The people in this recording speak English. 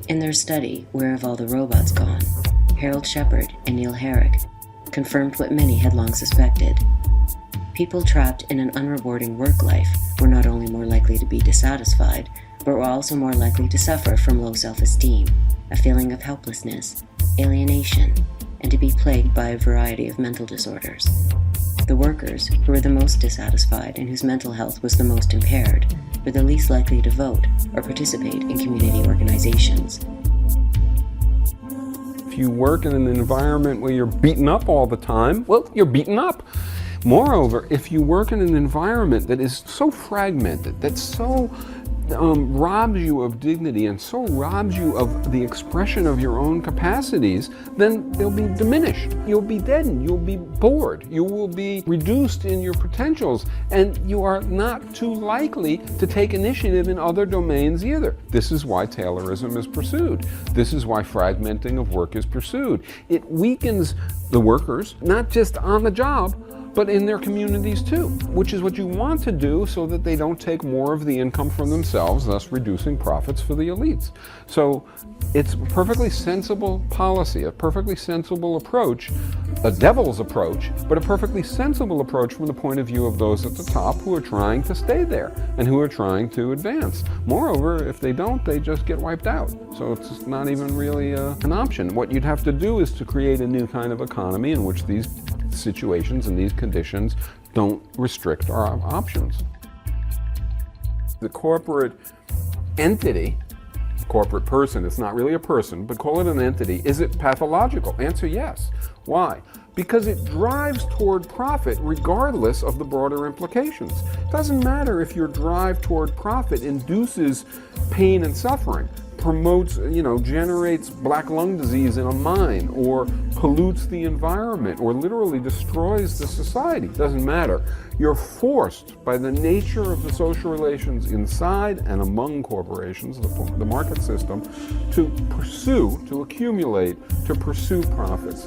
In their study, Where Have All the Robots Gone?, Harold Shepard and Neil Herrick confirmed what many had long suspected. People trapped in an unrewarding work life were not only more likely to be dissatisfied, but were also more likely to suffer from low self-esteem, a feeling of helplessness, alienation, and to be plagued by a variety of mental disorders. The workers, who were the most dissatisfied and whose mental health was the most impaired, were the least likely to vote or participate in community organizations. If you work in an environment where you're beaten up all the time, well, you're beaten up. Moreover, if you work in an environment that is so fragmented, that so robs you of dignity and so robs you of the expression of your own capacities, then they'll be diminished. You'll be deadened. You'll be bored. You will be reduced in your potentials, and you are not too likely to take initiative in other domains either. This is why Taylorism is pursued. This is why fragmenting of work is pursued. It weakens the workers, not just on the job, but in their communities too, which is what you want to do so that they don't take more of the income from themselves, thus reducing profits for the elites. So it's a perfectly sensible policy, a perfectly sensible approach, a devil's approach, but a perfectly sensible approach from the point of view of those at the top who are trying to stay there and who are trying to advance. Moreover, if they don't, they just get wiped out. So it's not even really an option. What you'd have to do is to create a new kind of economy in which these situations and these conditions don't restrict our options. The corporate entity, corporate person, it's not really a person, but call it an entity, is it pathological? Answer yes. Why? Because it drives toward profit regardless of the broader implications. It doesn't matter if your drive toward profit induces pain and suffering, promotes, generates black lung disease in a mine, or pollutes the environment, or literally destroys the society. Doesn't matter. You're forced by the nature of the social relations inside and among corporations, the market system, to accumulate, to pursue profits.